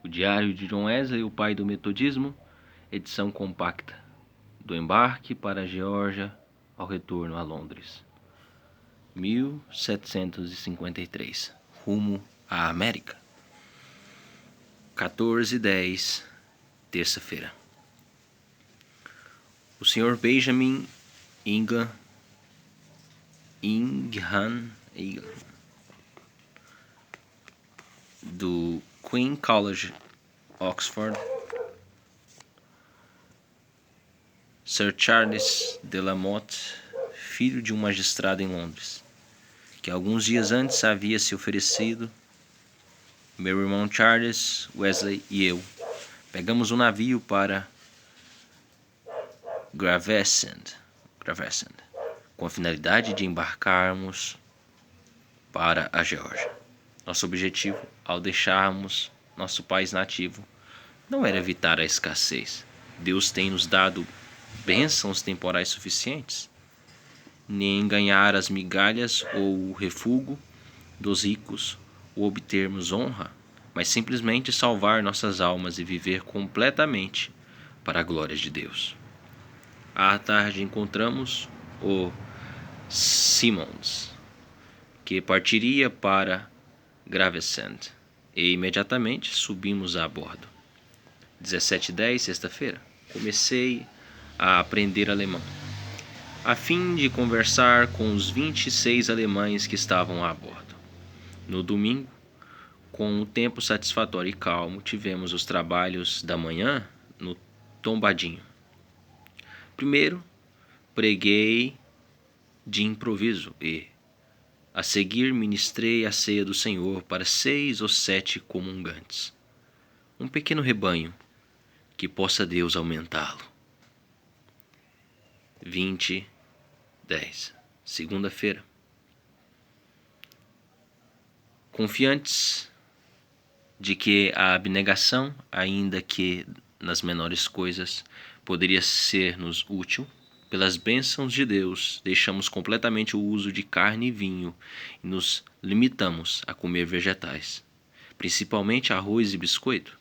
O Diário de John Wesley, o pai do metodismo, edição compacta, do embarque para a Geórgia ao retorno a Londres. 1753, rumo à América. 14:10, terça-feira. O Sr. Benjamin Ingham do Queen College, Oxford, Sir Charles de la Motte, filho de um magistrado em Londres, que alguns dias antes havia se oferecido, meu irmão Charles, Wesley e eu pegamos um navio para Gravesend, com a finalidade de embarcarmos para a Geórgia. Nosso objetivo, ao deixarmos nosso país nativo, não era evitar a escassez. Deus tem nos dado bênçãos temporais suficientes, nem ganhar as migalhas ou o refúgio dos ricos ou obtermos honra, mas simplesmente salvar nossas almas e viver completamente para a glória de Deus. À tarde encontramos o Simmons, que partiria para Gravesend, e imediatamente subimos a bordo. 17:10, sexta-feira, comecei a aprender alemão, a fim de conversar com os 26 alemães que estavam a bordo. No domingo, com o tempo satisfatório e calmo, tivemos os trabalhos da manhã no tombadinho. Primeiro, preguei de improviso e, a seguir, ministrei a ceia do Senhor para 6 ou 7 comungantes. Um pequeno rebanho, que possa Deus aumentá-lo. 20:10, segunda-feira. Confiantes de que a abnegação, ainda que nas menores coisas, poderia ser-nos útil, pelas bênçãos de Deus, deixamos completamente o uso de carne e vinho e nos limitamos a comer vegetais, principalmente arroz e biscoito.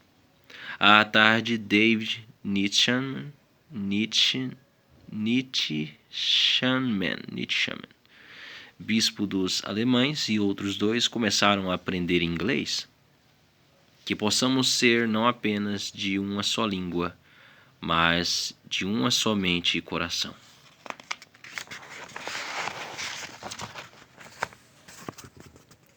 À tarde, David Nietzscheman, bispo dos alemães, e outros 2 começaram a aprender inglês. Que possamos ser não apenas de uma só língua, mas de uma só mente e coração.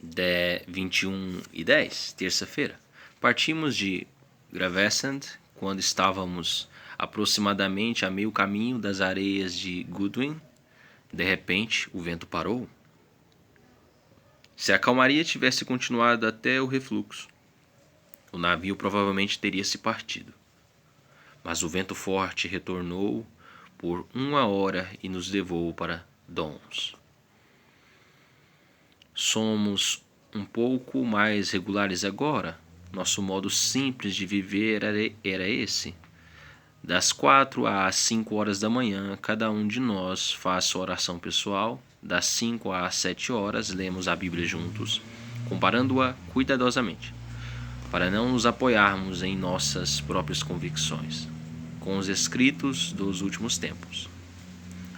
De 21:10, terça-feira. Partimos de Gravesend quando estávamos aproximadamente a meio caminho das areias de Goodwin. De repente, o vento parou. Se a calmaria tivesse continuado até o refluxo, o navio provavelmente teria se partido. Mas o vento forte retornou por 1 hora e nos levou para Dons. Somos um pouco mais regulares agora. Nosso modo simples de viver era esse. Das 4 às 5 horas da manhã, cada um de nós faz sua oração pessoal. Das 5 às 7 horas, lemos a Bíblia juntos, comparando-a cuidadosamente, para não nos apoiarmos em nossas próprias convicções, com os escritos dos últimos tempos.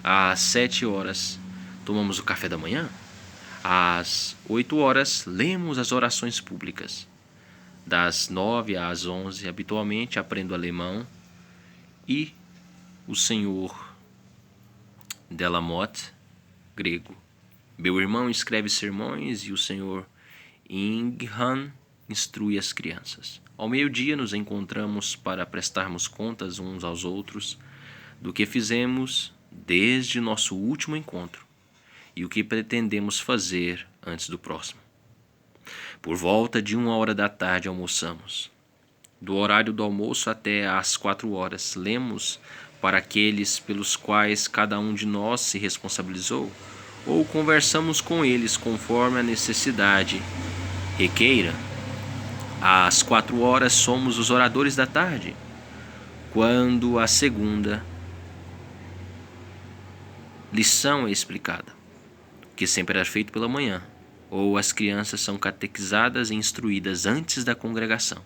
Às 7 horas, tomamos o café da manhã. Às 8 horas, lemos as orações públicas. Das 9 às 11, habitualmente aprendo alemão e o Sr. de la Motte, grego. Meu irmão escreve sermões e o Sr. Ingham instrui as crianças. Ao meio-dia nos encontramos para prestarmos contas uns aos outros do que fizemos desde nosso último encontro e o que pretendemos fazer antes do próximo. Por volta de 1 hora da tarde almoçamos. Do horário do almoço até às 4 horas, lemos para aqueles pelos quais cada um de nós se responsabilizou, ou conversamos com eles conforme a necessidade requeira. Às 4 horas somos os oradores da tarde, quando a segunda lição é explicada, que sempre era feito pela manhã, ou as crianças são catequizadas e instruídas antes da congregação.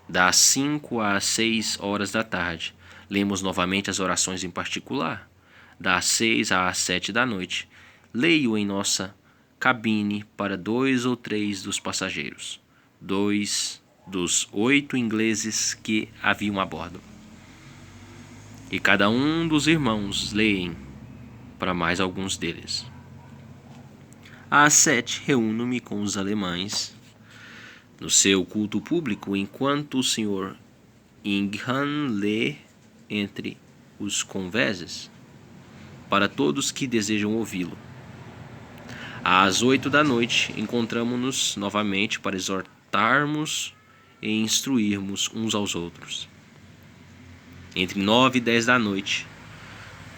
Das 5 às 6 horas da tarde, lemos novamente as orações em particular. Das 6 às 7 da noite, leio em nossa cabine para 2 ou 3 dos passageiros, 2 dos 8 ingleses que haviam a bordo. E cada um dos irmãos leem para mais alguns deles. Às 7, reúno-me com os alemães no seu culto público, enquanto o Sr. Ingham lê entre os convéses para todos que desejam ouvi-lo. Às 8 da noite, encontramo-nos novamente para exortarmos e instruirmos uns aos outros. Entre 9 e 10 da noite,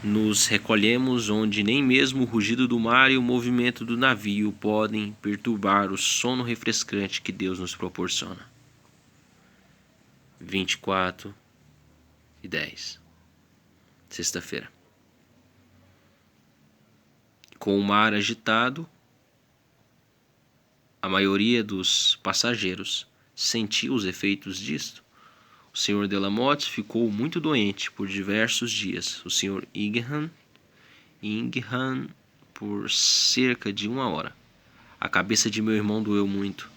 nos recolhemos onde nem mesmo o rugido do mar e o movimento do navio podem perturbar o sono refrescante que Deus nos proporciona. 24 e 10. Sexta-feira. Com o mar agitado, a maioria dos passageiros sentiu os efeitos disto. O Sr. Delamotte ficou muito doente por diversos dias. O Sr. Ingham por cerca de 1 hora. A cabeça de meu irmão doeu muito.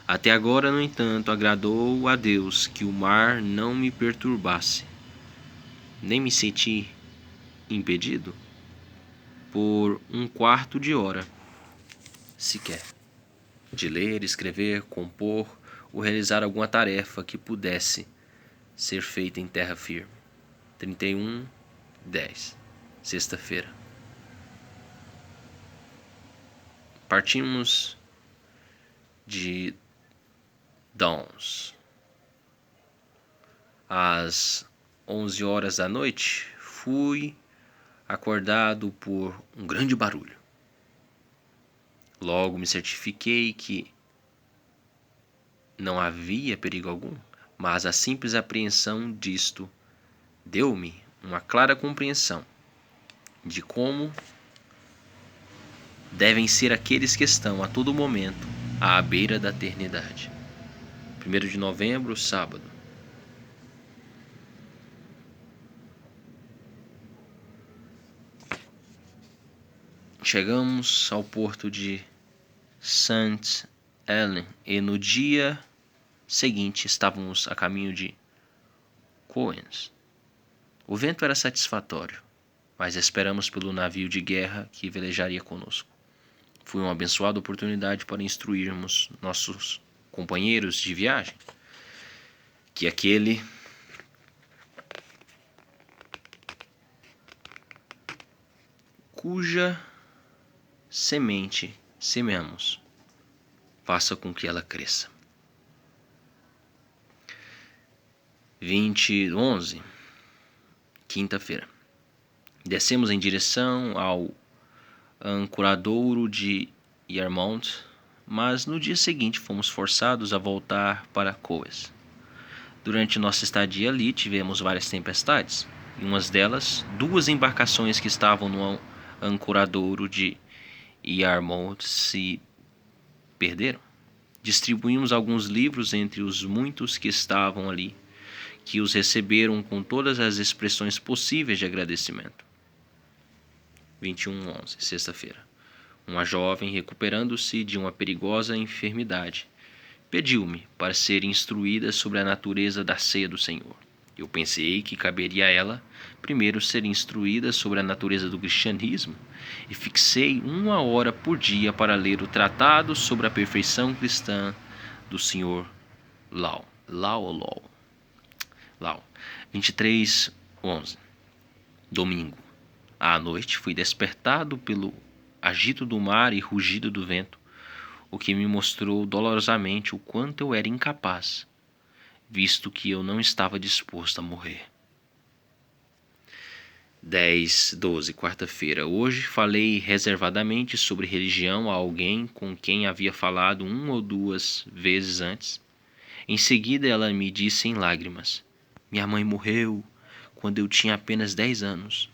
Até agora, no entanto, agradou a Deus que o mar não me perturbasse. Nem me senti impedido por 1/4 de hora sequer de ler, escrever, compor ou realizar alguma tarefa que pudesse ser feita em terra firme. 31/10. Sexta-feira. Partimos de Downs. Às 11 horas da noite, fui acordado por um grande barulho. Logo me certifiquei que não havia perigo algum, mas a simples apreensão disto deu-me uma clara compreensão de como devem ser aqueles que estão a todo momento à beira da eternidade. 1º de novembro, sábado. Chegamos ao porto de St. Helens e no dia seguinte estávamos a caminho de Cowes. O vento era satisfatório, mas esperamos pelo navio de guerra que velejaria conosco. Foi uma abençoada oportunidade para instruirmos nossos companheiros de viagem que aquele cuja semente semeamos faça com que ela cresça. 20/11, quinta-feira. Descemos em direção ao ancoradouro de Yarmouth, mas no dia seguinte fomos forçados a voltar para Cowes. Durante nossa estadia ali tivemos várias tempestades. Em uma delas, 2 embarcações que estavam no ancoradouro de Yarmouth se perderam. Distribuímos alguns livros entre os muitos que estavam ali, que os receberam com todas as expressões possíveis de agradecimento. 21/11, sexta-feira. Uma jovem, recuperando-se de uma perigosa enfermidade, pediu-me para ser instruída sobre a natureza da ceia do Senhor. Eu pensei que caberia a ela primeiro ser instruída sobre a natureza do cristianismo e fixei 1 hora por dia para ler o Tratado sobre a Perfeição Cristã do Sr. Lau. 23/11, domingo. À noite fui despertado pelo agito do mar e rugido do vento, o que me mostrou dolorosamente o quanto eu era incapaz, visto que eu não estava disposto a morrer. 10/12, quarta-feira. Hoje falei reservadamente sobre religião a alguém com quem havia falado 1 ou 2 vezes antes. Em seguida ela me disse em lágrimas: minha mãe morreu quando eu tinha apenas 10 anos.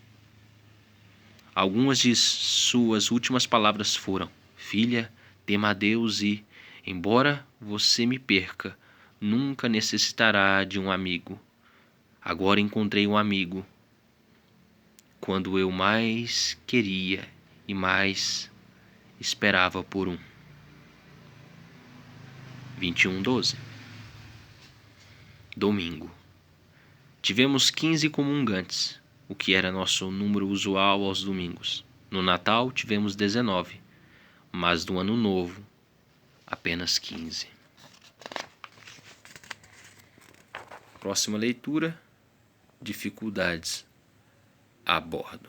Algumas de suas últimas palavras foram: filha, tema a Deus e, embora você me perca, nunca necessitará de um amigo. Agora encontrei um amigo, quando eu mais queria e mais esperava por um. 21:12. Domingo. Tivemos 15 comungantes, o que era nosso número usual aos domingos. No Natal tivemos 19, mas no Ano Novo apenas 15. Próxima leitura: dificuldades a bordo.